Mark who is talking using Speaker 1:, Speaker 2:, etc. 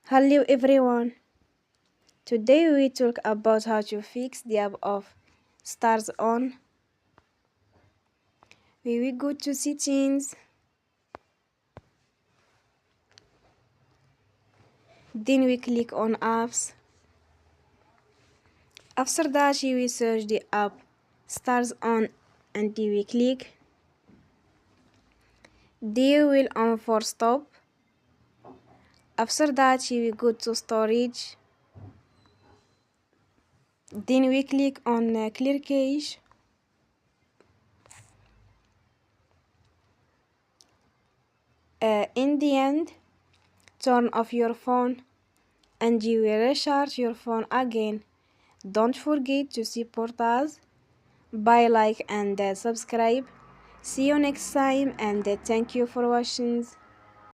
Speaker 1: Hello everyone. Today we talk about how to fix the app of Starz on. We will go to settings. Then we click on apps. After that we will search the app Starz on until we click. Then we will on for stop. After that we will go to storage. Then we click on clear cache. In the end, turn off your phone and you will recharge your phone again. Don't forget to support us by like and subscribe. See you next time and thank you for watching.